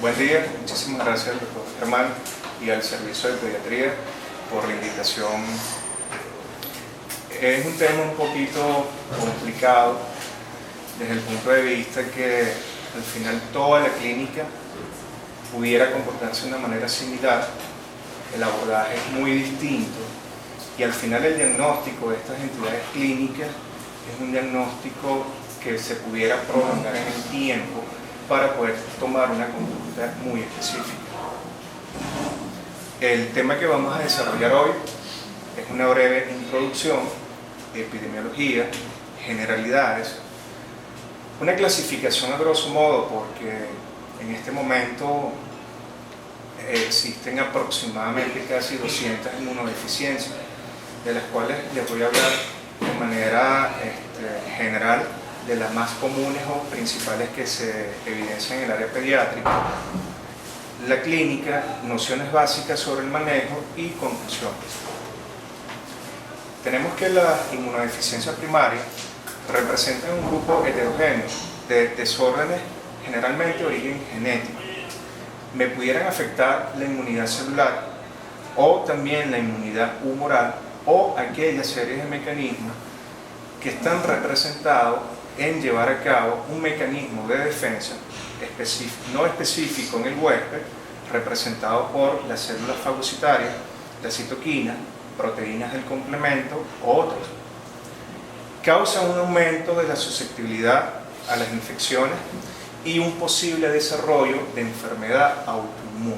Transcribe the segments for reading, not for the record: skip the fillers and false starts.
Buen día, muchísimas gracias al doctor Germán y al Servicio de Pediatría por la invitación. Es un tema un poquito complicado desde el punto de vista que al final toda la clínica pudiera comportarse de una manera similar, el abordaje es muy distinto y al final el diagnóstico de estas entidades clínicas es un diagnóstico que se pudiera prolongar en el tiempo para poder tomar una conducta muy específica. El tema que vamos a desarrollar hoy es una breve introducción, epidemiología, generalidades, una clasificación a grosso modo, porque en este momento existen aproximadamente casi 200 inmunodeficiencias, de las cuales les voy a hablar de manera general de las más comunes o principales que se evidencian en el área pediátrica, la clínica, nociones básicas sobre el manejo y conclusiones. Tenemos que las inmunodeficiencias primarias representan un grupo heterogéneo de desórdenes generalmente de origen genético. Me pudieran afectar la inmunidad celular o también la inmunidad humoral o aquellas series de mecanismos que están representados en llevar a cabo un mecanismo de defensa no específico en el huésped, representado por las células fagocitarias, la citoquina, proteínas del complemento o otros. Causa un aumento de la susceptibilidad a las infecciones y un posible desarrollo de enfermedad autoinmune.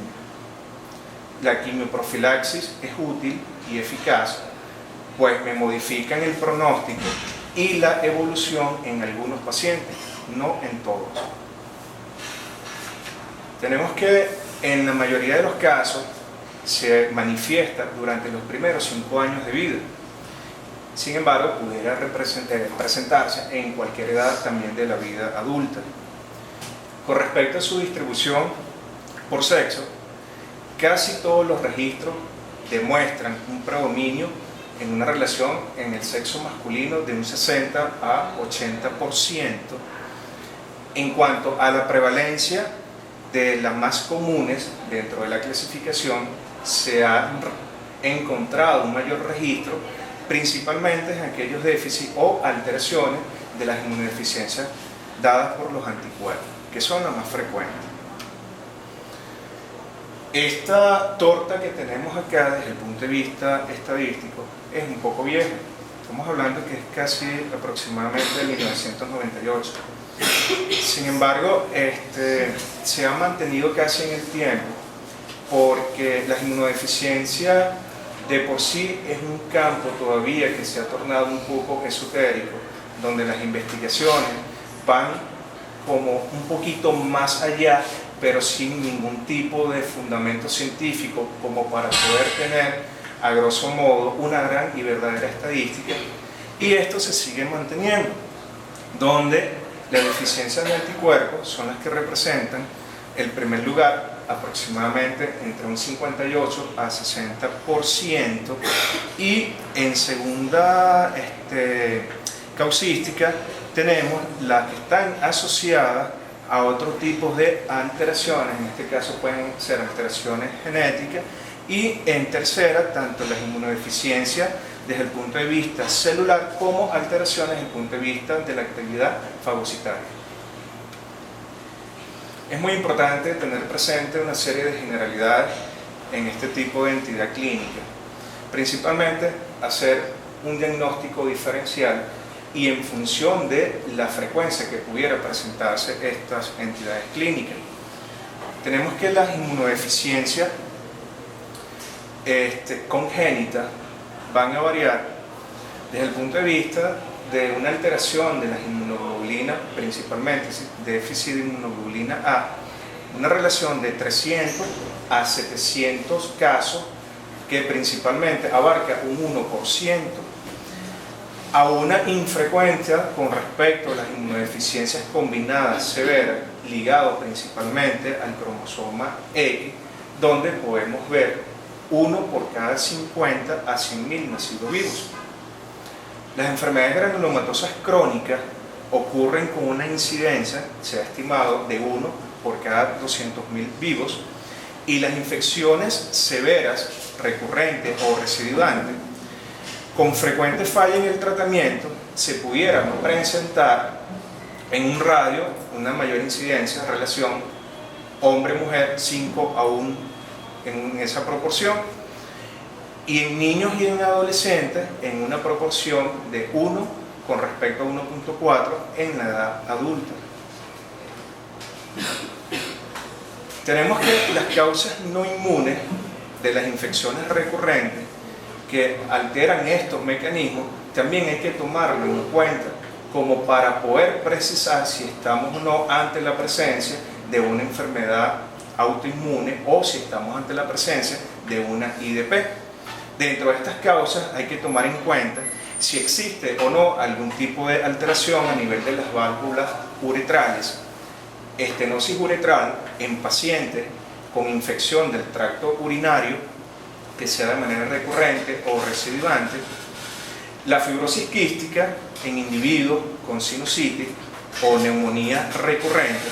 La quimioprofilaxis es útil y eficaz, pues me modifican el pronóstico y la evolución en algunos pacientes, no en todos. Tenemos que en la mayoría de los casos se manifiesta durante los primeros 5 años de vida. Sin embargo, pudiera presentarse en cualquier edad también de la vida adulta. Con respecto a su distribución por sexo, casi todos los registros demuestran un predominio en una relación en el sexo masculino de un 60 a 80%. En cuanto a la prevalencia de las más comunes dentro de la clasificación, se ha encontrado un mayor registro principalmente en aquellos déficits o alteraciones de las inmunodeficiencias dadas por los anticuerpos, que son las más frecuentes. Esta torta que tenemos acá desde el punto de vista estadístico es un poco vieja. Estamos hablando que es casi aproximadamente de 1998. Sin embargo, se ha mantenido casi en el tiempo porque la inmunodeficiencia de por sí es un campo todavía que se ha tornado un poco esotérico, donde las investigaciones van como un poquito más allá, pero sin ningún tipo de fundamento científico como para poder tener a grosso modo una gran y verdadera estadística, y esto se sigue manteniendo, donde las deficiencias de anticuerpos son las que representan el primer lugar, aproximadamente entre un 58 a 60%, y en segunda causística tenemos las que están asociadas a otros tipos de alteraciones, en este caso pueden ser alteraciones genéticas, y en tercera, tanto las inmunodeficiencias desde el punto de vista celular como alteraciones desde el punto de vista de la actividad fagocitaria. Es muy importante tener presente una serie de generalidades en este tipo de entidad clínica, principalmente hacer un diagnóstico diferencial y en función de la frecuencia que pudiera presentarse estas entidades clínicas. Tenemos que las inmunodeficiencias congénitas van a variar desde el punto de vista de una alteración de las inmunoglobulinas, principalmente déficit de inmunoglobulina A, una relación de 300 a 700 casos que principalmente abarca un 1%, a una infrecuencia con respecto a las inmunodeficiencias combinadas severas, ligado principalmente al cromosoma X, donde podemos ver 1 por cada 50 a 100.000 nacidos vivos. Las enfermedades granulomatosas crónicas ocurren con una incidencia, se ha estimado, de 1 por cada 200.000 vivos, y las infecciones severas, recurrentes o recidivantes, con frecuente falla en el tratamiento, se pudieran presentar en un radio, una mayor incidencia, relación hombre-mujer, 5 a 1 en esa proporción, y en niños y en adolescentes en una proporción de 1 con respecto a 1.4 en la edad adulta. Tenemos que las causas no inmunes de las infecciones recurrentes que alteran estos mecanismos también hay que tomarlo en cuenta como para poder precisar si estamos o no ante la presencia de una enfermedad autoinmune o si estamos ante la presencia de una IDP. Dentro de estas causas hay que tomar en cuenta si existe o no algún tipo de alteración a nivel de las válvulas uretrales, estenosis uretral en pacientes con infección del tracto urinario que sea de manera recurrente o recidivante, la fibrosis quística en individuos con sinusitis o neumonía recurrente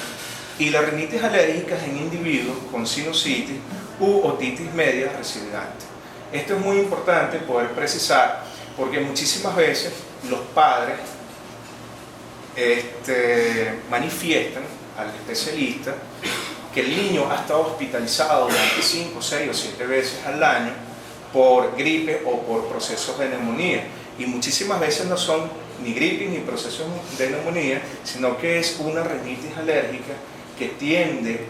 y la rinitis alérgica en individuos con sinusitis u otitis media recidivante. Esto es muy importante poder precisar porque muchísimas veces los padres manifiestan al especialista que el niño ha estado hospitalizado durante 5, 6 o 7 veces al año por gripe o por procesos de neumonía, y muchísimas veces no son ni gripe ni procesos de neumonía, sino que es una rinitis alérgica que tiende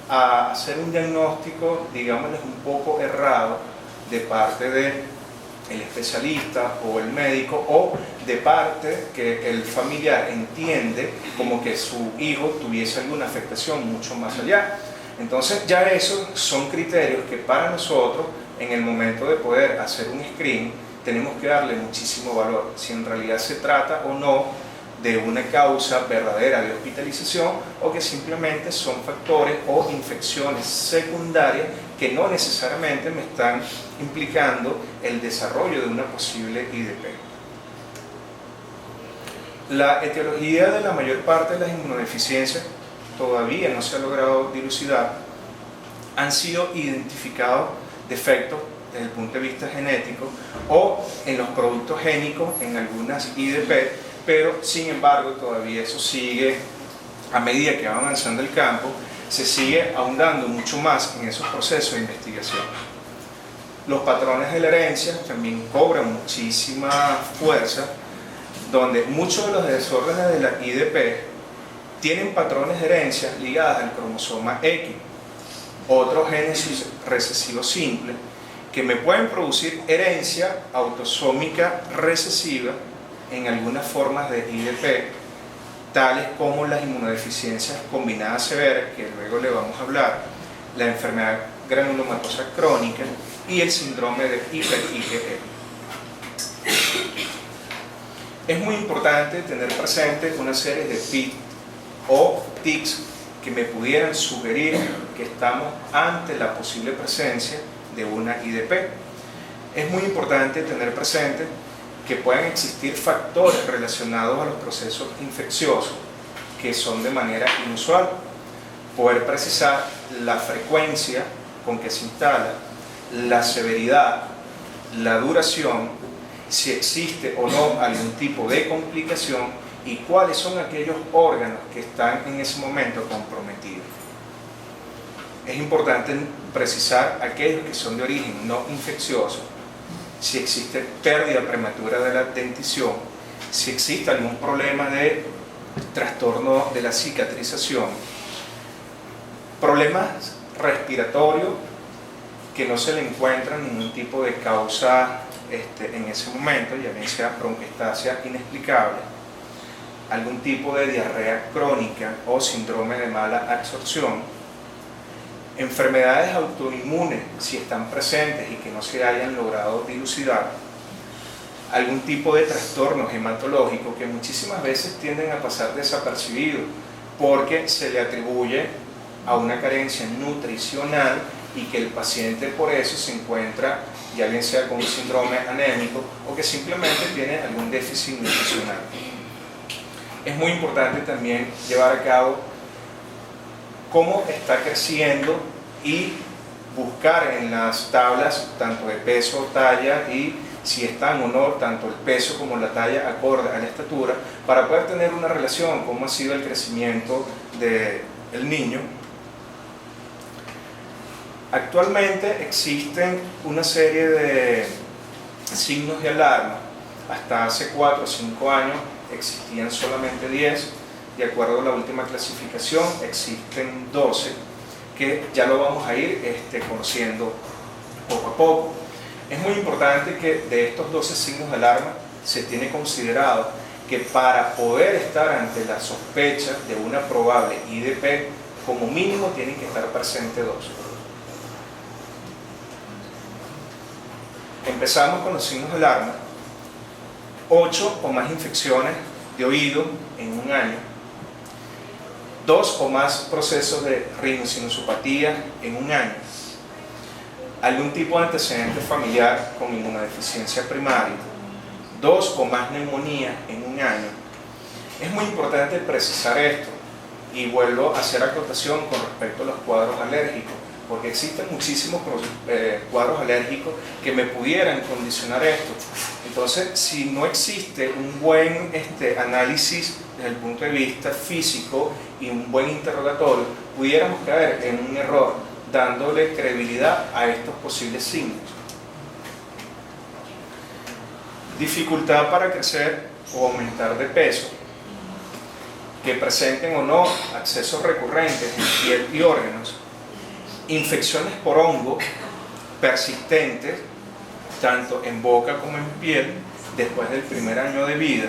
a hacer un diagnóstico, digámosles, un poco errado de parte del especialista o el médico, o de parte que el familiar entiende como que su hijo tuviese alguna afectación mucho más allá. Entonces ya esos son criterios que para nosotros en el momento de poder hacer un screening tenemos que darle muchísimo valor, si en realidad se trata o no de una causa verdadera de hospitalización o que simplemente son factores o infecciones secundarias que no necesariamente me están implicando el desarrollo de una posible IDP. La etiología de la mayor parte de las inmunodeficiencias todavía no se ha logrado dilucidar. Han sido identificados defectos desde el punto de vista genético o en los productos génicos en algunas IDP, pero sin embargo todavía eso sigue, a medida que va avanzando el campo, se sigue ahondando mucho más en esos procesos de investigación. Los patrones de la herencia también cobran muchísima fuerza, donde muchos de los desórdenes de la IDP tienen patrones de herencia ligados al cromosoma X, otros genes recesivos simples, que me pueden producir herencia autosómica recesiva en algunas formas de IDP, tales como las inmunodeficiencias combinadas severas, que luego le vamos a hablar, la enfermedad granulomatosa crónica y el síndrome de hiper-IgE. Es muy importante tener presente una serie de tips o tics que me pudieran sugerir que estamos ante la posible presencia de una IDP. Es muy importante tener presente que pueden existir factores relacionados a los procesos infecciosos que son de manera inusual, poder precisar la frecuencia con que se instala, la severidad, la duración, si existe o no algún tipo de complicación y cuáles son aquellos órganos que están en ese momento comprometidos. Es importante precisar aquellos que son de origen no infeccioso, si existe pérdida prematura de la dentición, si existe algún problema de trastorno de la cicatrización, problemas respiratorios que no se le encuentran ningún tipo de causa en ese momento, ya bien sea bronquiectasia inexplicable, algún tipo de diarrea crónica o síndrome de mala absorción, enfermedades autoinmunes si están presentes y que no se hayan logrado dilucidar, algún tipo de trastorno hematológico que muchísimas veces tienden a pasar desapercibidos porque se le atribuye a una carencia nutricional y que el paciente por eso se encuentra, ya bien sea con un síndrome anémico o que simplemente tiene algún déficit nutricional. Es muy importante también llevar a cabo cómo está creciendo y buscar en las tablas tanto de peso o talla y si están o no tanto el peso como la talla acorde a la estatura para poder tener una relación, cómo ha sido el crecimiento del niño. Actualmente existen una serie de signos de alarma. Hasta hace 4 o 5 años existían solamente 10. De acuerdo a la última clasificación existen 12, que ya lo vamos a ir conociendo poco a poco. Es muy importante que de estos 12 signos de alarma se tiene considerado que para poder estar ante la sospecha de una probable IDP, como mínimo tienen que estar presentes 2. Empezamos con los signos de alarma. 8 o más infecciones de oído en un año. 2 o más procesos de rinosinusopatía en un año. Algún tipo de antecedente familiar con inmunodeficiencia primaria. 2 o más neumonías en un año. Es muy importante precisar esto y vuelvo a hacer acotación con respecto a los cuadros alérgicos, porque existen muchísimos cuadros alérgicos que me pudieran condicionar esto. Entonces, si no existe un buen análisis desde el punto de vista físico y un buen interrogatorio, pudiéramos caer en un error dándole credibilidad a estos posibles signos. Dificultad para crecer o aumentar de peso, que presenten o no accesos recurrentes en piel y órganos, infecciones por hongo persistentes tanto en boca como en piel después del primer año de vida,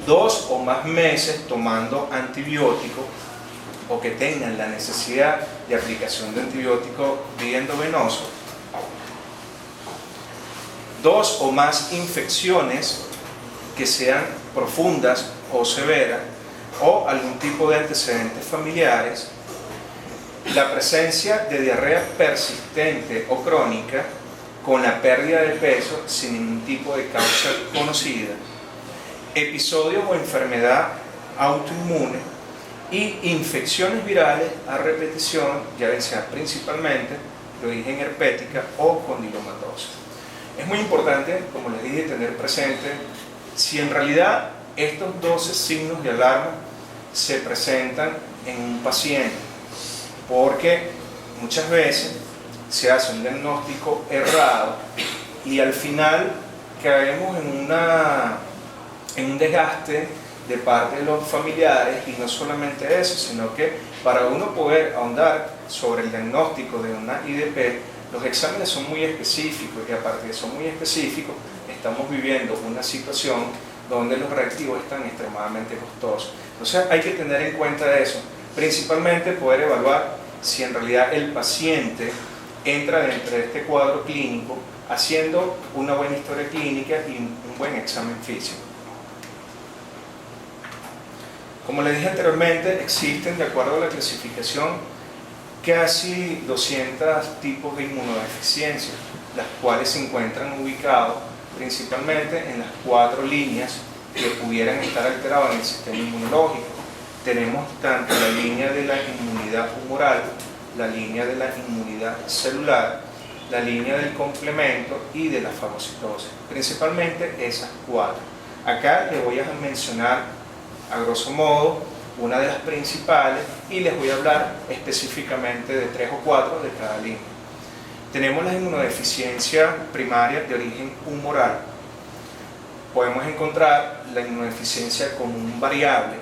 2 o más meses tomando antibióticos o que tengan la necesidad de aplicación de antibiótico vía endovenoso, 2 o más infecciones que sean profundas o severas o algún tipo de antecedentes familiares, la presencia de diarrea persistente o crónica con la pérdida de peso sin ningún tipo de causa conocida, episodios o enfermedad autoinmune y infecciones virales a repetición, ya sea principalmente de origen herpética o condilomatosa. Es muy importante, como les dije, tener presente si en realidad estos 12 signos de alarma se presentan en un paciente, porque muchas veces se hace un diagnóstico errado y al final caemos en un desgaste de parte de los familiares, y no solamente eso, sino que para uno poder ahondar sobre el diagnóstico de una IDP, los exámenes son muy específicos, y aparte de son muy específicos, estamos viviendo una situación donde los reactivos están extremadamente costosos. Entonces hay que tener en cuenta eso, principalmente poder evaluar si en realidad el paciente entra dentro de este cuadro clínico haciendo una buena historia clínica y un buen examen físico. Como les dije anteriormente, existen, de acuerdo a la clasificación, casi 200 tipos de inmunodeficiencia, las cuales se encuentran ubicados principalmente en las 4 líneas que pudieran estar alteradas en el sistema inmunológico. Tenemos tanto la línea de la inmunidad humoral, la línea de la inmunidad celular, la línea del complemento y de la fagocitosis, principalmente esas 4. Acá les voy a mencionar a grosso modo una de las principales y les voy a hablar específicamente de 3 o 4 de cada línea. Tenemos la inmunodeficiencia primaria de origen humoral. Podemos encontrar la inmunodeficiencia común variable,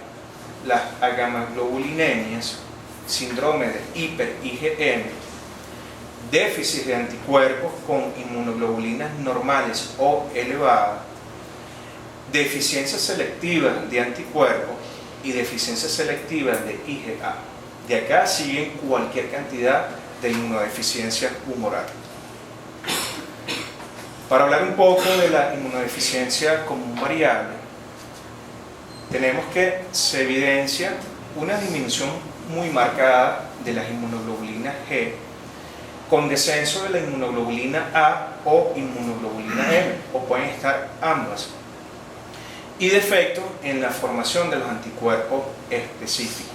las agamaglobulinemias, síndrome de hiper-IgM, déficit de anticuerpos con inmunoglobulinas normales o elevadas, deficiencia selectiva de anticuerpos y deficiencia selectiva de IgA. De acá siguen cualquier cantidad de inmunodeficiencia humoral. Para hablar un poco de la inmunodeficiencia común variable, tenemos que se evidencia una disminución muy marcada de las inmunoglobulinas G con descenso de la inmunoglobulina A o inmunoglobulina M, o pueden estar ambas, y defectos en la formación de los anticuerpos específicos.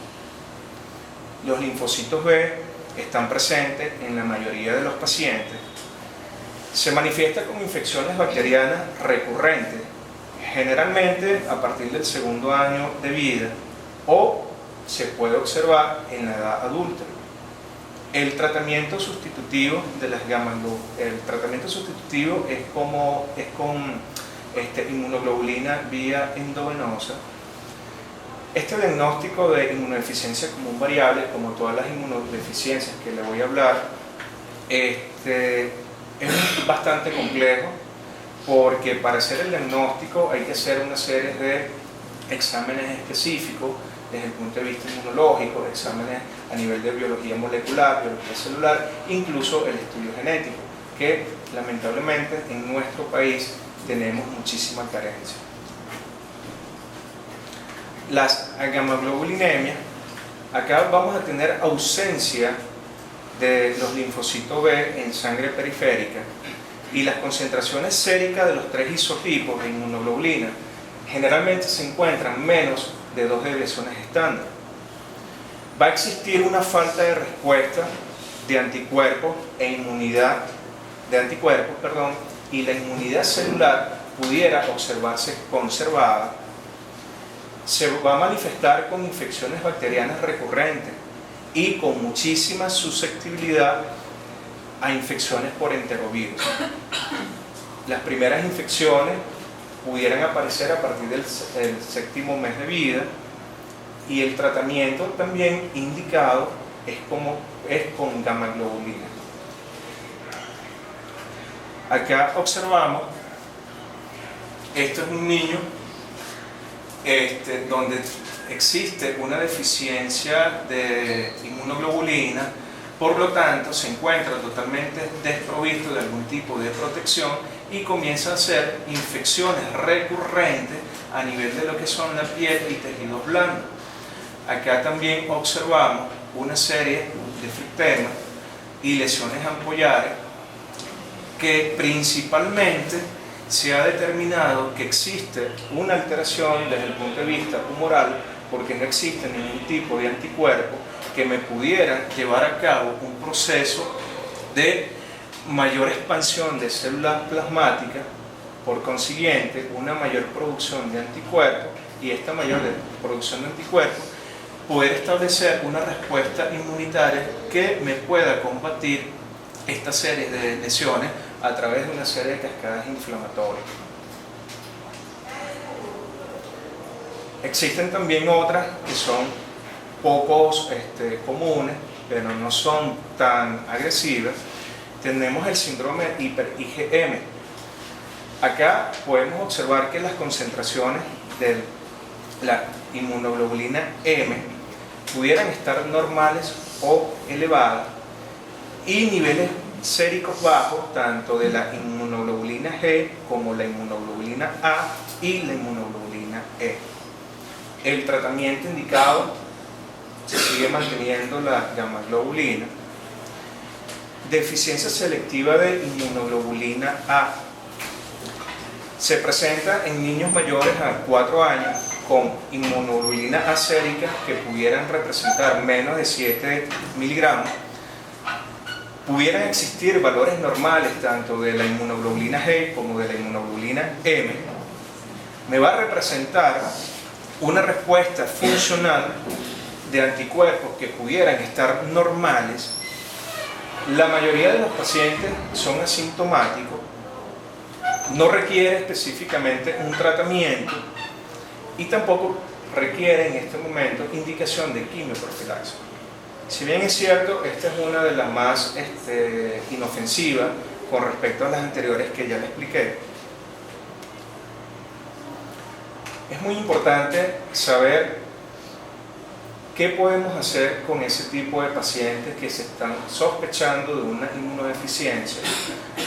Los linfocitos B están presentes en la mayoría de los pacientes. Se manifiesta con infecciones bacterianas recurrentes, generalmente a partir del segundo año de vida, o se puede observar en la edad adulta. El tratamiento sustitutivo de las el tratamiento sustitutivo es con inmunoglobulina vía endovenosa. Este diagnóstico de inmunodeficiencia común variable, como todas las inmunodeficiencias que le voy a hablar, es bastante complejo, porque para hacer el diagnóstico hay que hacer una serie de exámenes específicos desde el punto de vista inmunológico, exámenes a nivel de biología molecular, biología celular, incluso el estudio genético, que lamentablemente en nuestro país tenemos muchísima carencia. Las gamaglobulinemias, acá vamos a tener ausencia de los linfocitos B en sangre periférica, y las concentraciones séricas de los tres isotipos de inmunoglobulina generalmente se encuentran menos de 2 desviaciones estándar. Va a existir una falta de respuesta de anticuerpos e inmunidad de anticuerpos, y la inmunidad celular pudiera observarse conservada. Se va a manifestar con infecciones bacterianas recurrentes y con muchísima susceptibilidad a infecciones por enterovirus. Las primeras infecciones pudieran aparecer a partir del séptimo mes de vida, y el tratamiento también indicado es con gammaglobulina. Acá observamos, esto es un niño donde existe una deficiencia de inmunoglobulina, por lo tanto se encuentra totalmente desprovisto de algún tipo de protección y comienza a hacer infecciones recurrentes a nivel de lo que son la piel y tejidos blandos. Acá también observamos una serie de frictemas y lesiones ampollares, que principalmente se ha determinado que existe una alteración desde el punto de vista humoral, porque no existe ningún tipo de anticuerpo que me pudiera llevar a cabo un proceso de mayor expansión de células plasmáticas, por consiguiente una mayor producción de anticuerpos, y esta mayor producción de anticuerpos poder establecer una respuesta inmunitaria que me pueda combatir esta serie de lesiones a través de una serie de cascadas inflamatorias. Existen también otras que son pocos comunes, pero no son tan agresivas. Tenemos el síndrome hiper-IgM. Acá podemos observar que las concentraciones de la inmunoglobulina M pudieran estar normales o elevadas, y niveles séricos bajos tanto de la inmunoglobulina G como la inmunoglobulina A y la inmunoglobulina E. El tratamiento indicado se sigue manteniendo la gammaglobulina. Deficiencia selectiva de inmunoglobulina A se presenta en niños mayores a 4 años con inmunoglobulina A sérica que pudieran representar menos de 7 miligramos. Pudieran existir valores normales tanto de la inmunoglobulina G como de la inmunoglobulina M. Me va a representar una respuesta funcional de anticuerpos que pudieran estar normales. La mayoría de los pacientes son asintomáticos, no requiere específicamente un tratamiento y tampoco requiere en este momento indicación de quimioprofilaxis. Si bien es cierto, esta es una de las más inofensivas con respecto a las anteriores que ya le expliqué. Es muy importante saber qué podemos hacer con ese tipo de pacientes que se están sospechando de una inmunodeficiencia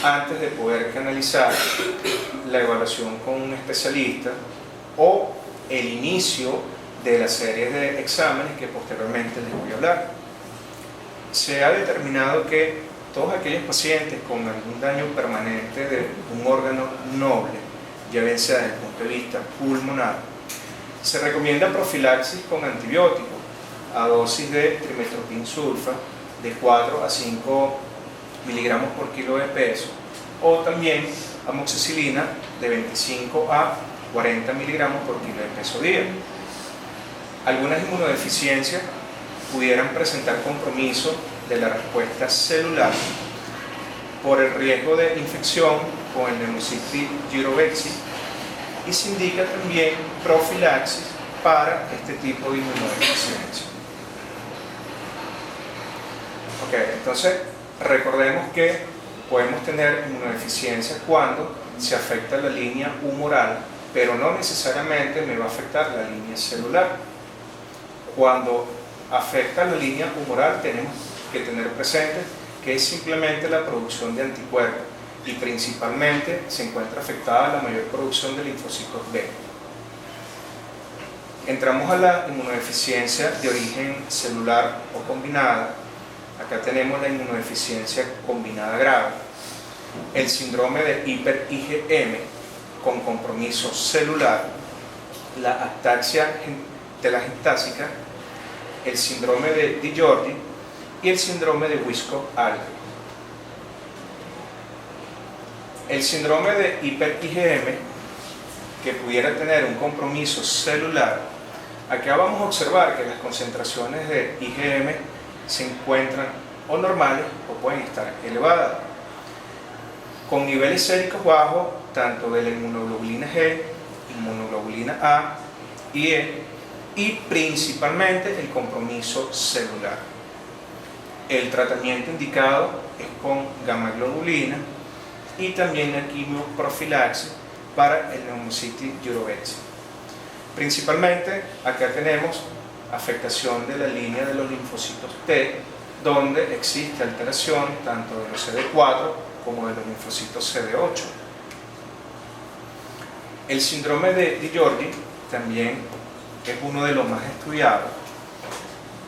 antes de poder canalizar la evaluación con un especialista o el inicio de la serie de exámenes que posteriormente les voy a hablar. Se ha determinado que todos aquellos pacientes con algún daño permanente de un órgano noble, ya bien sea desde el punto de vista pulmonar, se recomienda profilaxis con antibióticos a dosis de trimestoprim sulfa de 4 a 5 miligramos por kilo de peso, o también amoxicilina de 25 a 40 miligramos por kilo de peso día. Algunas inmunodeficiencias pudieran presentar compromiso de la respuesta celular por el riesgo de infección con el Pneumocystis jirovecii, y se indica también profilaxis para este tipo de inmunodeficiencia. Ok, entonces recordemos que podemos tener inmunodeficiencia cuando se afecta la línea humoral, pero no necesariamente me va a afectar la línea celular. Cuando afecta la línea humoral tenemos que tener presente que es simplemente la producción de anticuerpos, y principalmente se encuentra afectada la mayor producción de linfocitos B. Entramos a la inmunodeficiencia de origen celular o combinada. Acá tenemos la inmunodeficiencia combinada grave, el síndrome de hiper-IgM con compromiso celular, la ataxia telangiectásica, el síndrome de Di Giorgi y el síndrome de Wiskov-Aldrich. El síndrome de hiper-IgM, que pudiera tener un compromiso celular, acá vamos a observar que las concentraciones de IgM se encuentran o normales o pueden estar elevadas, con niveles séricos bajos tanto de la inmunoglobulina G, inmunoglobulina A y E, y principalmente el compromiso celular. El tratamiento indicado es con gamma globulina y también la quimioprofilaxis para el Pneumocystis jirovecii. Principalmente acá tenemos afectación de la línea de los linfocitos T, donde existe alteración tanto de los CD4 como de los linfocitos CD8. El síndrome de Di Giorgi también es uno de los más estudiados.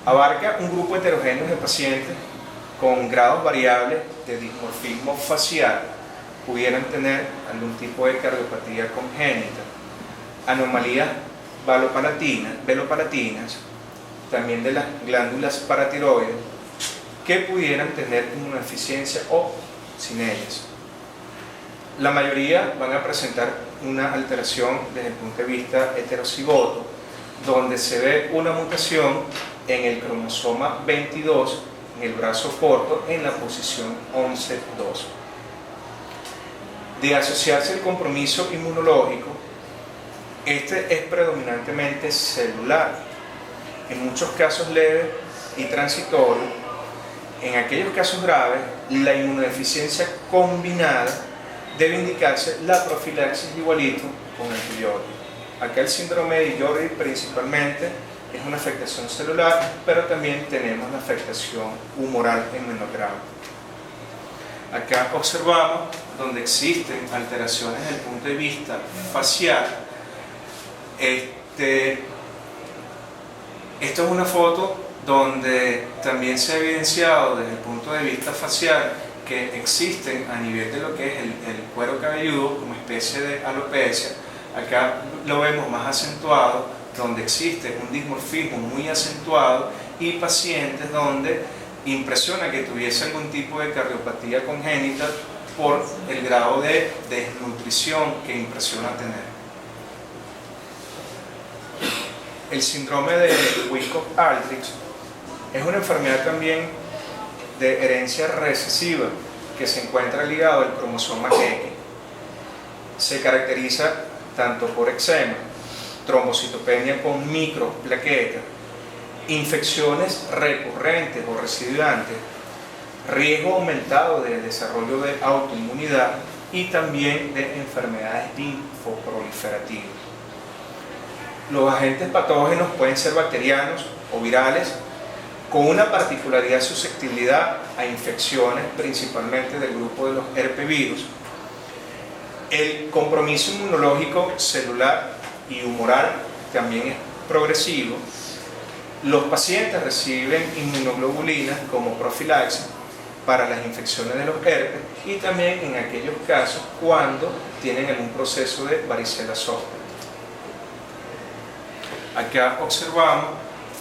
Abarca un grupo heterogéneo de pacientes con grados variables de dismorfismo facial, pudieran tener algún tipo de cardiopatía congénita, anomalías velopalatinas, también de las glándulas paratiroides, que pudieran tener inmunodeficiencia o sin ellas. La mayoría van a presentar una alteración desde el punto de vista heterocigoto, donde se ve una mutación en el cromosoma 22 en el brazo corto en la posición 11-2. De asociarse el compromiso inmunológico, este es predominantemente celular, en muchos casos leves y transitorios. En aquellos casos graves, la inmunodeficiencia combinada debe indicarse la profilaxis igualito con antibióticos. Acá el síndrome de Di Giorgi principalmente es una afectación celular, pero también tenemos la afectación humoral en menor grado. Acá observamos donde existen alteraciones desde el punto de vista facial. Esto es una foto donde también se ha evidenciado desde el punto de vista facial que existen a nivel de lo que es el cuero cabelludo como especie de alopecia. Acá lo vemos más acentuado, donde existe un dimorfismo muy acentuado, y pacientes donde impresiona que tuviese algún tipo de cardiopatía congénita por el grado de desnutrición que impresiona tener. El síndrome de Wiskov-Aldrich es una enfermedad también de herencia recesiva que se encuentra ligado al cromosoma X. Se caracteriza tanto por eczema, trombocitopenia con microplaquetas, infecciones recurrentes o recidivantes, riesgo aumentado de desarrollo de autoinmunidad y también de enfermedades linfoproliferativas. Los agentes patógenos pueden ser bacterianos o virales, con una particularidad de susceptibilidad a infecciones principalmente del grupo de los herpevirus. El compromiso inmunológico celular y humoral también es progresivo. Los pacientes reciben inmunoglobulinas como profilaxis para las infecciones de los herpes y también en aquellos casos cuando tienen algún proceso de varicela zoster. Acá observamos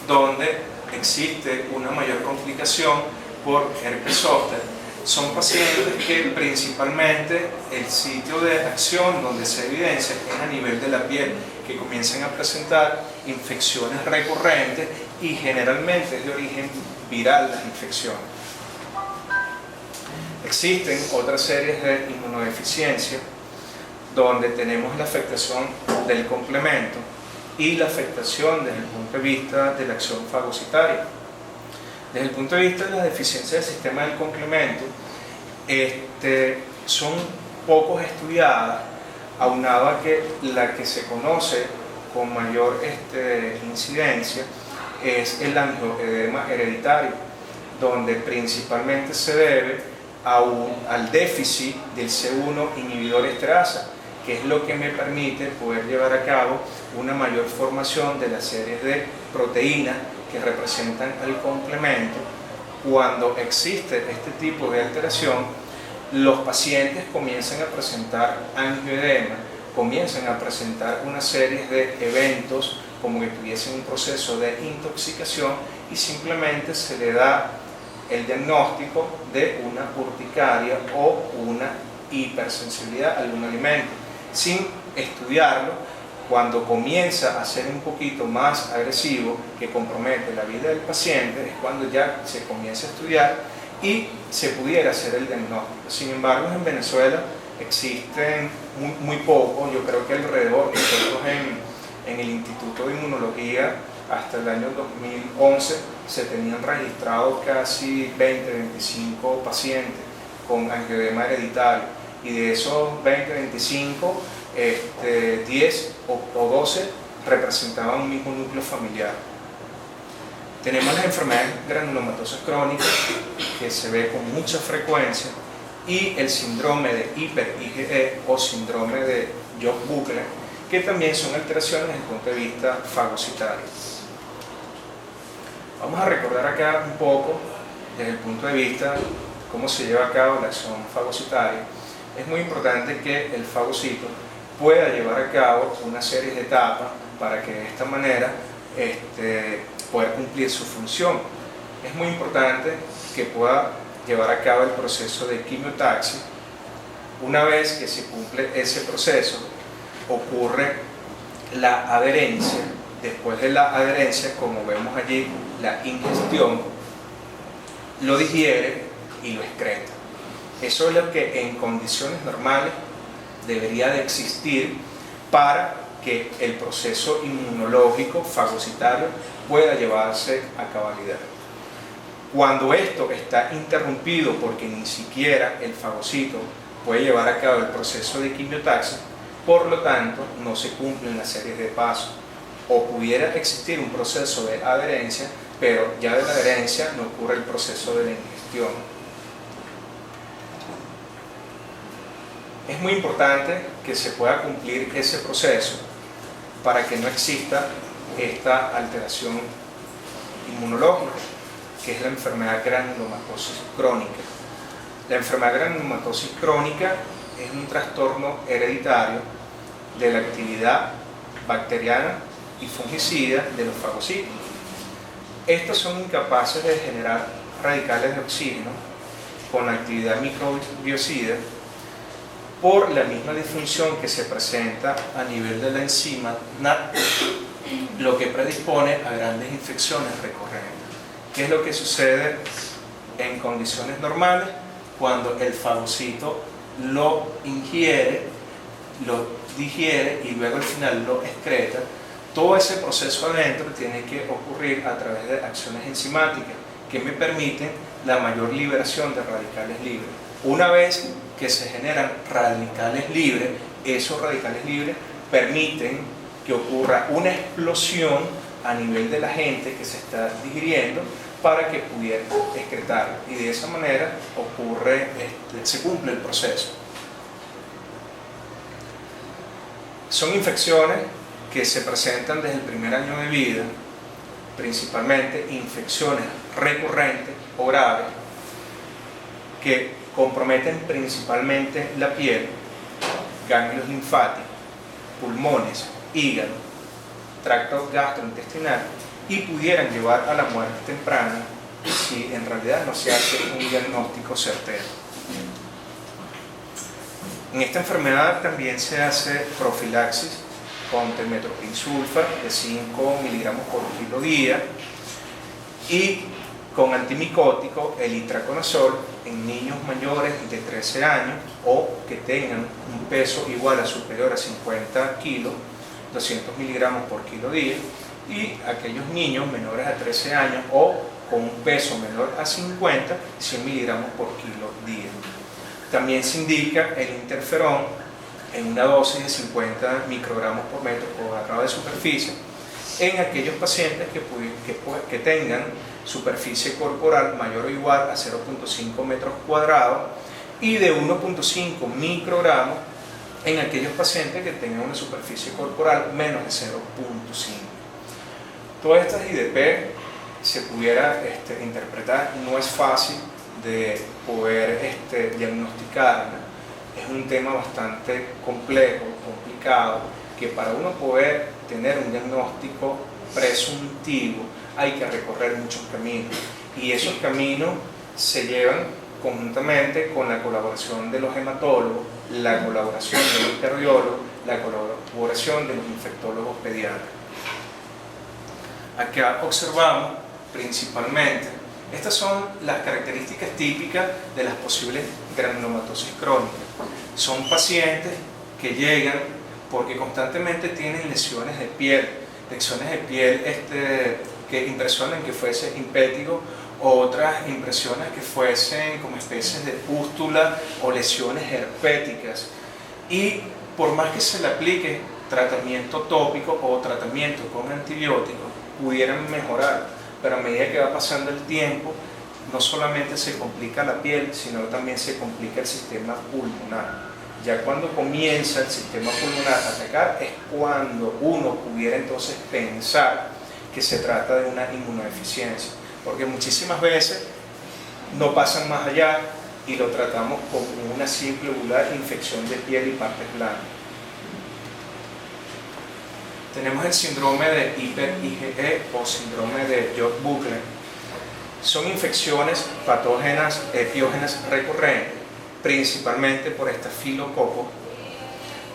donde existe una mayor complicación por herpes zoster. Son pacientes que principalmente el sitio de acción donde se evidencia es a nivel de la piel, que comienzan a presentar infecciones recurrentes y generalmente es de origen viral las infecciones. Existen otras series de inmunodeficiencia donde tenemos la afectación del complemento y la afectación desde el punto de vista de la acción fagocitaria. Desde el punto de vista de la deficiencia del sistema del complemento, son pocos estudiadas, aunado a que la que se conoce con mayor incidencia es el angioedema hereditario, donde principalmente se debe al déficit del C1 inhibidor esterasa, que es lo que me permite poder llevar a cabo una mayor formación de las series de proteínas que representan el complemento. Cuando existe este tipo de alteración, los pacientes comienzan a presentar angioedema, comienzan a presentar una serie de eventos como que tuviesen un proceso de intoxicación y simplemente se le da el diagnóstico de una urticaria o una hipersensibilidad a algún alimento. Sin estudiarlo, cuando comienza a ser un poquito más agresivo, que compromete la vida del paciente, es cuando ya se comienza a estudiar y se pudiera hacer el diagnóstico. Sin embargo, en Venezuela existen muy pocos, yo creo que alrededor, nosotros en el Instituto de Inmunología, hasta el año 2011, se tenían registrados casi 20-25 pacientes con angioedema hereditario, y de esos 20-25, 10 o 12 representaban un mismo núcleo familiar. Tenemos las enfermedades granulomatosas crónicas, que se ve con mucha frecuencia, y el síndrome de hiper-IgE o síndrome de Jones-Buckley, que también son alteraciones desde el punto de vista fagocitario. Vamos a recordar acá un poco, desde el punto de vista cómo se lleva a cabo la acción fagocitaria. Es muy importante que el fagocito pueda llevar a cabo una serie de etapas para que de esta manera poder cumplir su función. Es muy importante que pueda llevar a cabo el proceso de quimiotaxis. Una vez que se cumple ese proceso, ocurre la adherencia. Después de la adherencia, como vemos allí, la ingestión, lo digiere y lo excreta. Eso es lo que en condiciones normales debería de existir para que el proceso inmunológico fagocitario pueda llevarse a cabalidad. Cuando esto está interrumpido porque ni siquiera el fagocito puede llevar a cabo el proceso de quimiotaxis, por lo tanto no se cumplen las series de pasos, o pudiera existir un proceso de adherencia, pero ya de la adherencia no ocurre el proceso de la ingestión. Es muy importante que se pueda cumplir ese proceso para que no exista esta alteración inmunológica, que es la enfermedad granulomatosis crónica. La enfermedad granulomatosis crónica es un trastorno hereditario de la actividad bacteriana y fungicida de los fagocitos. Estos son incapaces de generar radicales de oxígeno con actividad microbiocida por la misma disfunción que se presenta a nivel de la enzima NAT, lo que predispone a grandes infecciones recurrentes. ¿Qué es lo que sucede en condiciones normales? Cuando el fagocito lo ingiere, lo digiere y luego al final lo excreta, todo ese proceso adentro tiene que ocurrir a través de acciones enzimáticas que me permiten la mayor liberación de radicales libres. Una vez que se generan radicales libres, esos radicales libres permiten que ocurra una explosión a nivel de la gente que se está digiriendo para que pudiera excretar, y de esa manera ocurre, se cumple el proceso. Son infecciones que se presentan desde el primer año de vida, principalmente infecciones recurrentes o graves, que comprometen principalmente la piel, ganglios linfáticos, pulmones, hígado, tracto gastrointestinal, y pudieran llevar a la muerte temprana si en realidad no se hace un diagnóstico certero. En esta enfermedad también se hace profilaxis con trimmetoprim-sulfa de 5 miligramos por kilo día y con antimicótico el itraconazol en niños mayores de 13 años o que tengan un peso igual a superior a 50 kilos, 200 miligramos por kilo día, y aquellos niños menores a 13 años o con un peso menor a 50, 100 miligramos por kilo día. También se indica el interferón en una dosis de 50 microgramos por metro cuadrado de superficie en aquellos pacientes que tengan superficie corporal mayor o igual a 0.5 metros cuadrados y de 1.5 microgramos en aquellos pacientes que tengan una superficie corporal menos de 0.5. Todas estas IDP se pudiera interpretar, no es fácil de poder diagnosticarla, es un tema bastante complejo, complicado, que para uno poder tener un diagnóstico presuntivo hay que recorrer muchos caminos, y esos caminos se llevan conjuntamente con la colaboración de los hematólogos, la colaboración de los cardiólogos, la colaboración de los infectólogos pediatras. Acá observamos principalmente, estas son las características típicas de las posibles granulomatosis crónicas. Son pacientes que llegan porque constantemente tienen lesiones de piel que impresionan que fuese impétigo, o otras impresiones que fuesen como especies de pústula o lesiones herpéticas, y por más que se le aplique tratamiento tópico o tratamiento con antibióticos pudieran mejorar, pero a medida que va pasando el tiempo no solamente se complica la piel, sino también se complica el sistema pulmonar. Ya cuando comienza el sistema pulmonar a atacar es cuando uno pudiera entonces pensar que se trata de una inmunodeficiencia, porque muchísimas veces no pasan más allá y lo tratamos como una simple vulgar infección de piel y partes blandas. Tenemos el síndrome de hiper-IgE o síndrome de Jones-Buckler. Son infecciones patógenas epiógenas recurrentes, principalmente por estafilococo,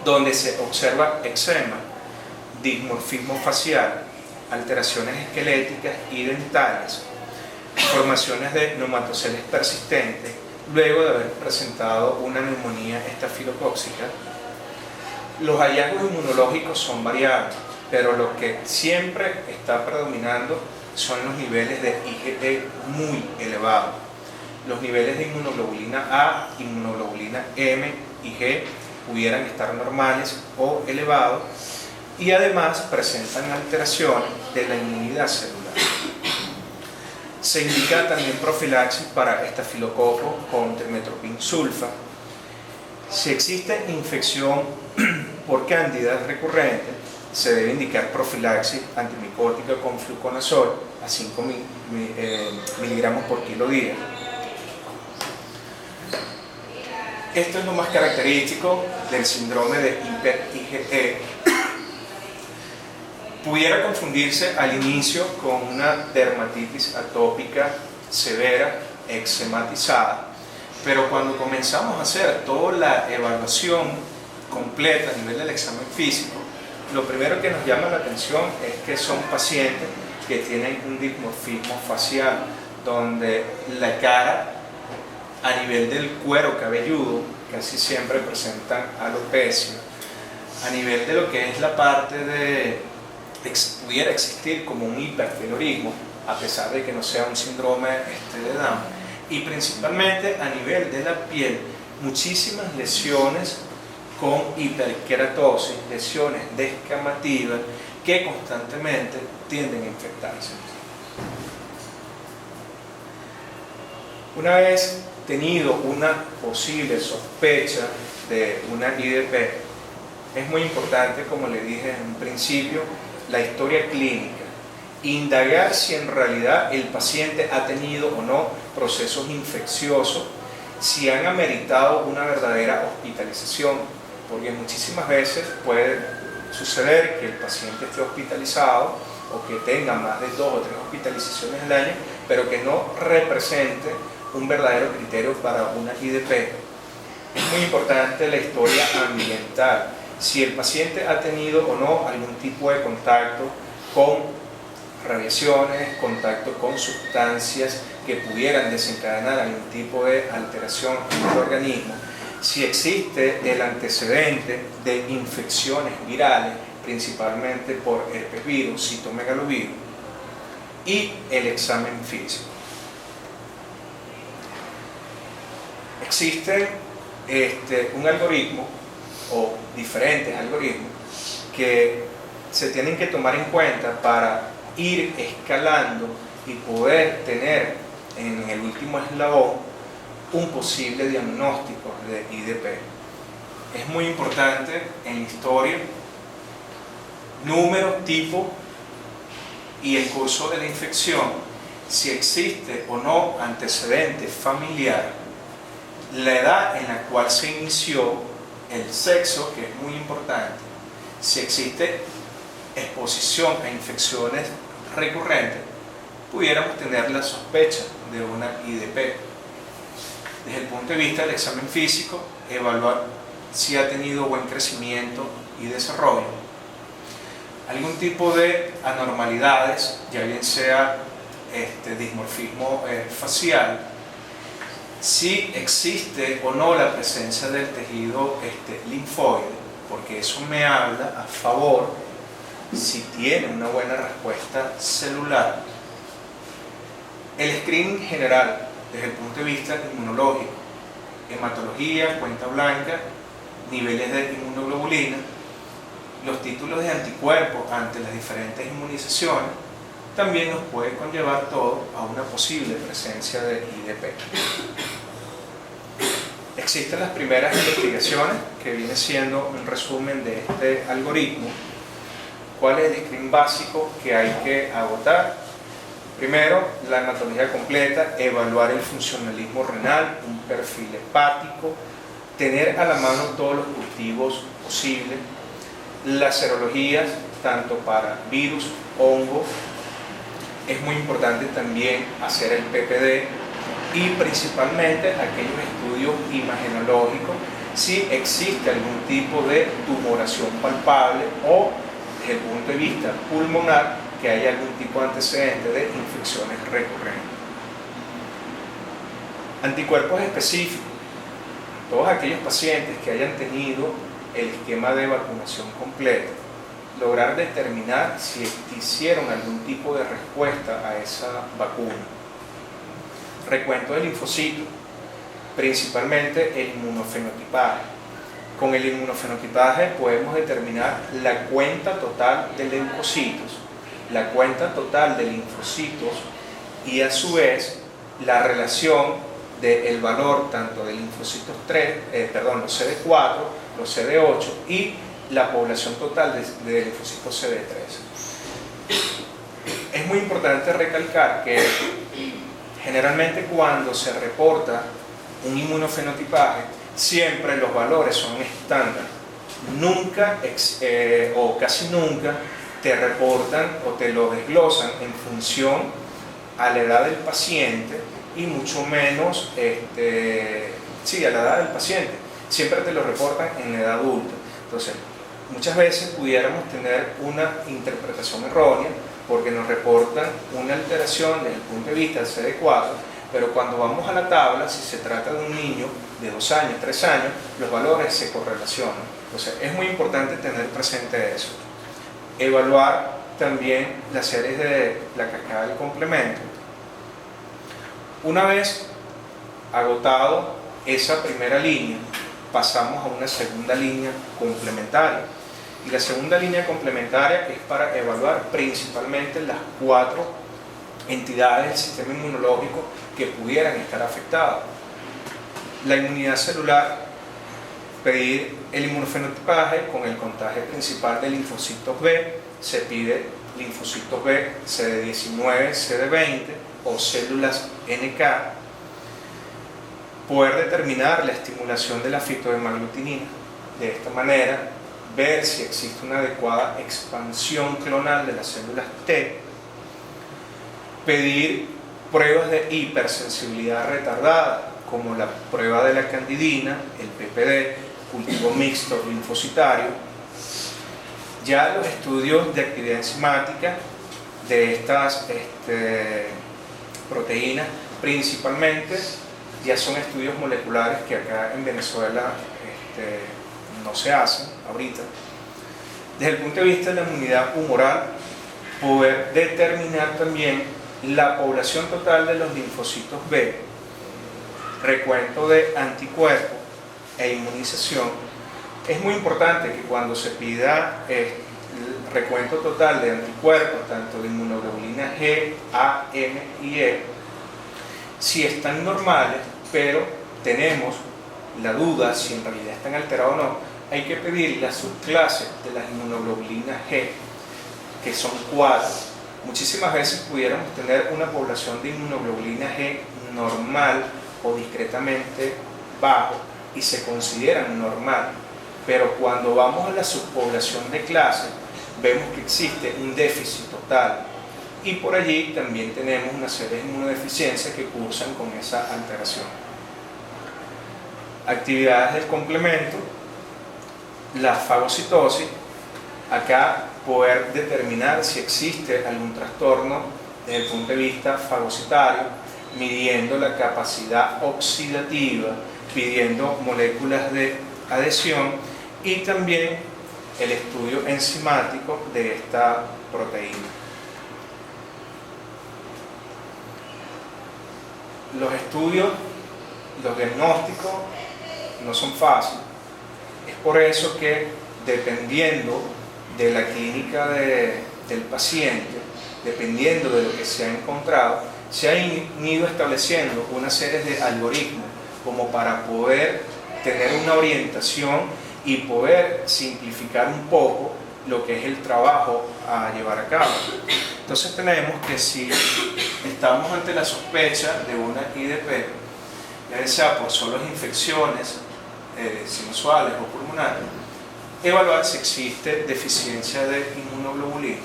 donde se observa eczema, dismorfismo facial, alteraciones esqueléticas y dentales, formaciones de neumatoceles persistentes, luego de haber presentado una neumonía estafilocóxica. Los hallazgos inmunológicos son variables, pero lo que siempre está predominando son los niveles de IgE muy elevados. Los niveles de inmunoglobulina A, inmunoglobulina M y G pudieran estar normales o elevados, y además presentan alteraciones de la inmunidad celular. Se indica también profilaxis para estafilococo con trimmetoprim-sulfa. Si existe infección por cándida recurrente, se debe indicar profilaxis antimicótica con fluconazol a 5 miligramos por kilo día. Esto es lo más característico del síndrome de hiper-IgE. Pudiera confundirse al inicio con una dermatitis atópica severa, eczematizada, pero cuando comenzamos a hacer toda la evaluación completa a nivel del examen físico, lo primero que nos llama la atención es que son pacientes que tienen un dimorfismo facial, donde la cara a nivel del cuero cabelludo casi siempre presentan alopecia. A nivel de lo que es la parte de pudiera existir como un hipertelorismo, a pesar de que no sea un síndrome de Down, y principalmente a nivel de la piel, muchísimas lesiones con hiperkeratosis, lesiones descamativas que constantemente tienden a infectarse. Una vez tenido una posible sospecha de una IDP, es muy importante, como le dije en un principio, la historia clínica, indagar si en realidad el paciente ha tenido o no procesos infecciosos si han ameritado una verdadera hospitalización, porque muchísimas veces puede suceder que el paciente esté hospitalizado o que tenga más de 2 o 3 hospitalizaciones al año, pero que no represente un verdadero criterio para una IDP. Es muy importante la historia ambiental. Si el paciente ha tenido o no algún tipo de contacto con radiaciones, contacto con sustancias que pudieran desencadenar algún tipo de alteración en el organismo, si existe el antecedente de infecciones virales, principalmente por herpes virus, citomegalovirus, y el examen físico. Existe un algoritmo o diferentes algoritmos que se tienen que tomar en cuenta para ir escalando y poder tener en el último eslabón un posible diagnóstico de IDP. Es muy importante en historia, número, tipo y el curso de la infección, si existe o no antecedente familiar, la edad en la cual se inició, el sexo, que es muy importante, si existe exposición a infecciones recurrentes, pudiéramos tener la sospecha de una IDP. Desde el punto de vista del examen físico, evaluar si ha tenido buen crecimiento y desarrollo, algún tipo de anormalidades, ya bien sea dismorfismo facial, si existe o no la presencia del tejido linfoide, porque eso me habla a favor si tiene una buena respuesta celular. El screening general desde el punto de vista inmunológico, hematología, cuenta blanca, niveles de inmunoglobulina, los títulos de anticuerpos ante las diferentes inmunizaciones, también nos puede conllevar todo a una posible presencia de IDP. Existen las primeras investigaciones, que viene siendo un resumen de este algoritmo. ¿Cuál es el screen básico que hay que agotar? Primero, la hematología completa, evaluar el funcionalismo renal, un perfil hepático, tener a la mano todos los cultivos posibles, las serologías, tanto para virus, hongos. Es muy importante también hacer el PPD y principalmente aquellos estudios imagenológicos, si existe algún tipo de tumoración palpable o desde el punto de vista pulmonar, que haya algún tipo de antecedente de infecciones recurrentes. Anticuerpos específicos. Todos aquellos pacientes que hayan tenido el esquema de vacunación completo, lograr determinar si hicieron algún tipo de respuesta a esa vacuna. Recuento de linfocitos, principalmente el inmunofenotipaje. Con el inmunofenotipaje podemos determinar la cuenta total de leucocitos, la cuenta total de linfocitos y a su vez la relación del valor tanto de linfocitos los CD4, los CD8 y la población total de linfocitos CD3. Es muy importante recalcar que generalmente cuando se reporta un inmunofenotipaje, siempre los valores son estándar. Nunca o casi nunca te reportan o te lo desglosan en función a la edad del paciente y mucho menos a la edad del paciente. Siempre te lo reportan en la edad adulta. Entonces, muchas veces pudiéramos tener una interpretación errónea porque nos reportan una alteración desde el punto de vista del CD4, pero cuando vamos a la tabla, si se trata de un niño de 2 años, 3 años, los valores se correlacionan. Entonces, es muy importante tener presente eso. Evaluar también las series de la cascada del complemento. Una vez agotado esa primera línea, pasamos a una segunda línea complementaria. Y la segunda línea complementaria es para evaluar principalmente las 4 entidades del sistema inmunológico que pudieran estar afectadas. La inmunidad celular, pedir el inmunofenotipaje con el contagio principal de linfocitos B, se pide linfocitos B, CD19, CD20 o células NK. poder determinar la estimulación de la fitohemaglutinina. De esta manera, ver si existe una adecuada expansión clonal de las células T, pedir pruebas de hipersensibilidad retardada, como la prueba de la candidina, el PPD, cultivo mixto linfocitario. Ya los estudios de actividad enzimática de estas proteínas principalmente ya son estudios moleculares que acá en Venezuela no se hacen ahorita. Desde el punto de vista de la inmunidad humoral, poder determinar también la población total de los linfocitos B, recuento de anticuerpos e inmunización. Es muy importante que cuando se pida el recuento total de anticuerpos, tanto de inmunoglobulina G, A, M y E, si están normales, pero tenemos la duda si en realidad están alterados o no, hay que pedir las subclases de las inmunoglobulinas G, que son 4. Muchísimas veces pudiéramos tener una población de inmunoglobulina G normal o discretamente bajo y se consideran normal, pero cuando vamos a la subpoblación de clase vemos que existe un déficit total y por allí también tenemos una serie de inmunodeficiencias que cursan con esa alteración. Actividades del complemento, la fagocitosis, acá poder determinar si existe algún trastorno desde el punto de vista fagocitario, midiendo la capacidad oxidativa, pidiendo moléculas de adhesión y también el estudio enzimático de esta proteína. Los estudios, los diagnósticos no son fáciles. Es por eso que dependiendo de la clínica del paciente, dependiendo de lo que se ha encontrado, se han ido estableciendo una serie de algoritmos como para poder tener una orientación y poder simplificar un poco lo que es el trabajo a llevar a cabo. Entonces tenemos que si estamos ante la sospecha de una IDP, ya sea por solo infecciones sinusuales o pulmonares, evaluar si existe deficiencia de inmunoglobulina.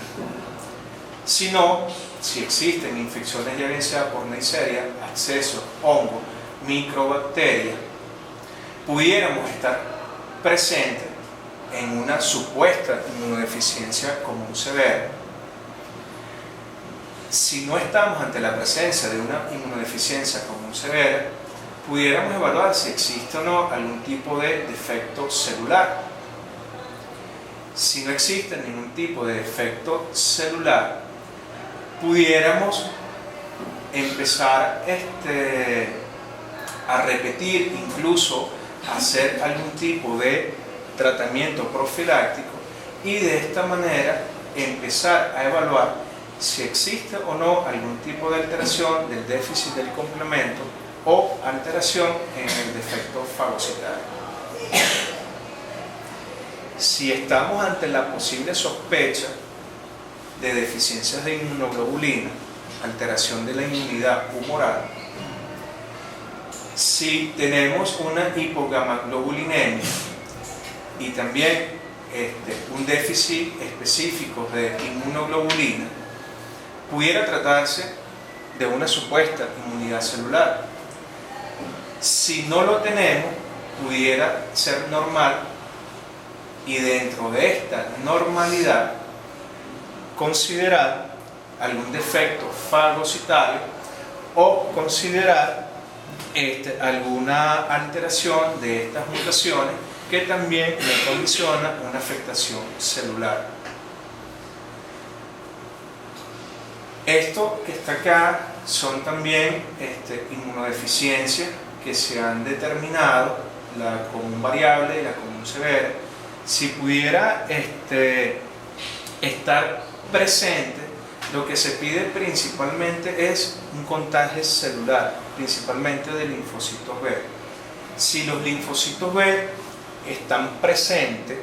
Si no, si existen infecciones ya bien sea por Neisseria, abscesos, hongo, microbacterias, pudiéramos estar presentes en una supuesta inmunodeficiencia común severa. Si no estamos ante la presencia de una inmunodeficiencia común severa, pudiéramos evaluar si existe o no algún tipo de defecto celular. Si no existe ningún tipo de defecto celular, pudiéramos empezar a repetir, incluso hacer algún tipo de tratamiento profiláctico y de esta manera empezar a evaluar si existe o no algún tipo de alteración del déficit del complemento o alteración en el defecto fagocitario. Si estamos ante la posible sospecha de deficiencias de inmunoglobulina, alteración de la inmunidad humoral, si tenemos una hipogamaglobulinemia y también un déficit específico de inmunoglobulina, pudiera tratarse de una supuesta inmunidad celular. Si no lo tenemos, pudiera ser normal y dentro de esta normalidad considerar algún defecto fagocitario o considerar alguna alteración de estas mutaciones que también le condiciona una afectación celular. Esto que está acá son también inmunodeficiencias que se han determinado, la común variable y la común severa. Si pudiera estar presente, lo que se pide principalmente es un contagio celular, principalmente de linfocitos B. Si los linfocitos B están presentes,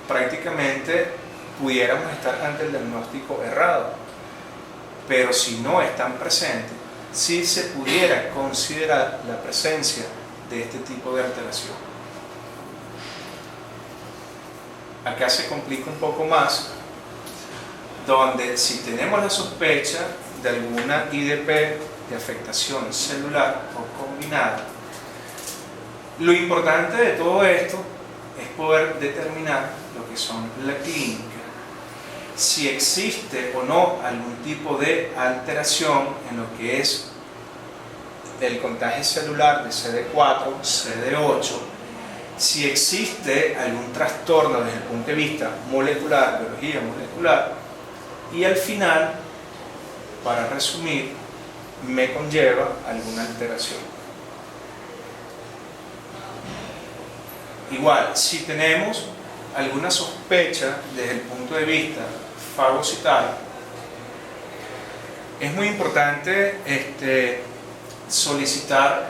prácticamente pudiéramos estar ante el diagnóstico errado. Pero si no están presentes, si se pudiera considerar la presencia de este tipo de alteración. Acá se complica un poco más, donde si tenemos la sospecha de alguna IDP de afectación celular o combinada, lo importante de todo esto es poder determinar lo que son la clínica, si existe o no algún tipo de alteración en lo que es el contagio celular de CD4, CD8, si existe algún trastorno desde el punto de vista molecular, biología molecular, y al final, para resumir, me conlleva alguna alteración. Igual, si tenemos alguna sospecha desde el punto de vista fagocitario, es muy importante solicitar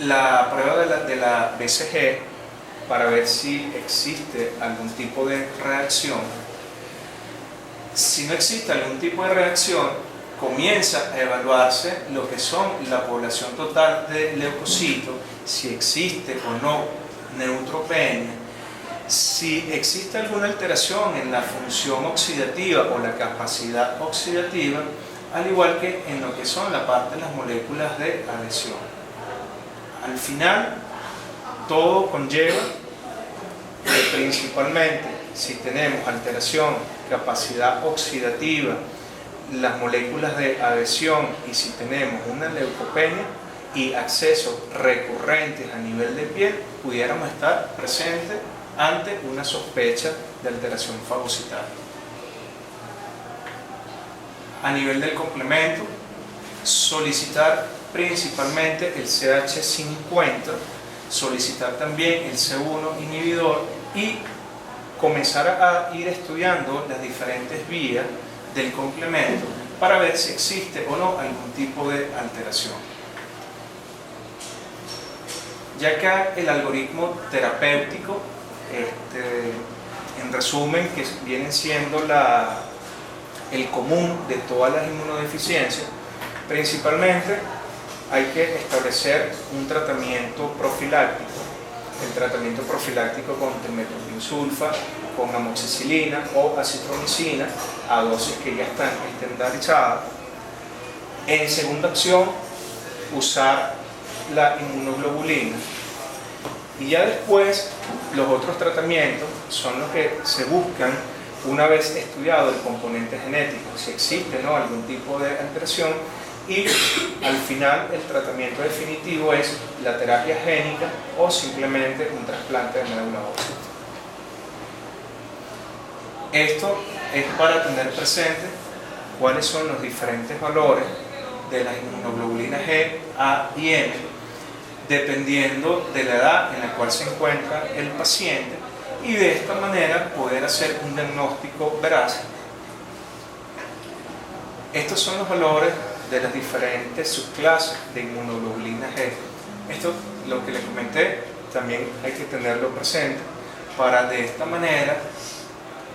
la prueba de la BCG para ver si existe algún tipo de reacción. Si no existe algún tipo de reacción, comienza a evaluarse lo que son la población total de leucocitos, si existe o no neutropenia, si existe alguna alteración en la función oxidativa o la capacidad oxidativa, al igual que en lo que son la parte de las moléculas de adhesión. Al final, todo conlleva que principalmente si tenemos alteración, capacidad oxidativa, las moléculas de adhesión y si tenemos una leucopenia y accesos recurrentes a nivel de piel, pudiéramos estar presentes ante una sospecha de alteración fagocitaria. A nivel del complemento, solicitar principalmente el CH50, solicitar también el C1 inhibidor y comenzar a ir estudiando las diferentes vías del complemento para ver si existe o no algún tipo de alteración. Ya que el algoritmo terapéutico, en resumen, que viene siendo el común de todas las inmunodeficiencias, principalmente hay que establecer un tratamiento profiláctico. El tratamiento profiláctico con metoclopramide, con amoxicilina o acitromicina a dosis que ya están estandarizadas. En segunda opción, usar la inmunoglobulina. Y ya después, los otros tratamientos son los que se buscan una vez estudiado el componente genético, si existe o no algún tipo de alteración, y al final el tratamiento definitivo es la terapia génica o simplemente un trasplante de médula ósea. Esto es para tener presente cuáles son los diferentes valores de las inmunoglobulinas G, A y M, dependiendo de la edad en la cual se encuentra el paciente, y de esta manera poder hacer un diagnóstico veraz. Estos son los valores de las diferentes subclases de inmunoglobulina G. Esto, lo que les comenté, también hay que tenerlo presente para de esta manera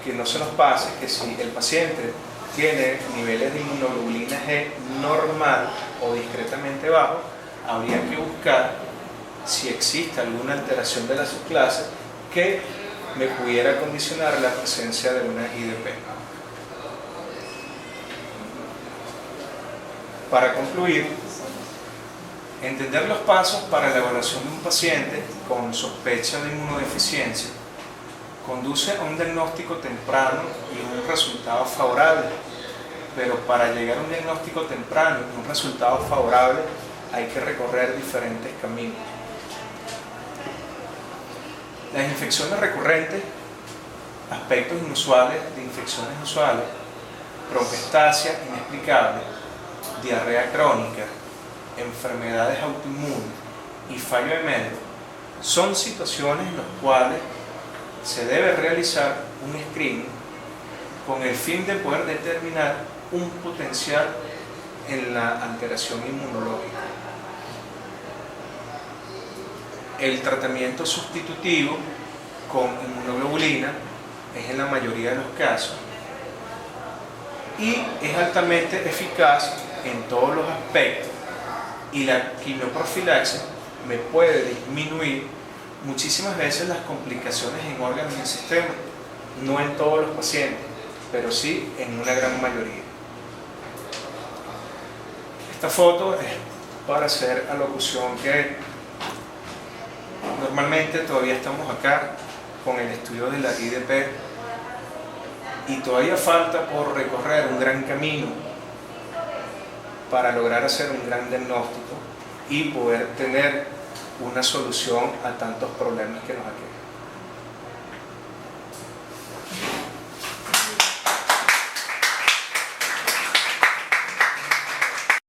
que no se nos pase que si el paciente tiene niveles de inmunoglobulina G normal o discretamente bajo, habría que buscar si existe alguna alteración de la subclase que me pudiera condicionar la presencia de una IDP. Para concluir, entender los pasos para la evaluación de un paciente con sospecha de inmunodeficiencia conduce a un diagnóstico temprano y un resultado favorable, pero para llegar a un diagnóstico temprano y un resultado favorable hay que recorrer diferentes caminos. Las infecciones recurrentes, aspectos inusuales de infecciones usuales, broncoespasmo inexplicable, diarrea crónica, enfermedades autoinmunes y fallo de médico son situaciones en las cuales se debe realizar un screening con el fin de poder determinar un potencial en la alteración inmunológica. El tratamiento sustitutivo con inmunoglobulina es en la mayoría de los casos y es altamente eficaz en todos los aspectos y la quimioprofilaxis me puede disminuir muchísimas veces las complicaciones en órganos y en sistema, no en todos los pacientes, pero sí en una gran mayoría. Esta foto es para hacer alocución que normalmente todavía estamos acá con el estudio de la IDP y todavía falta por recorrer un gran camino para lograr hacer un gran diagnóstico y poder tener una solución a tantos problemas que nos aquejan.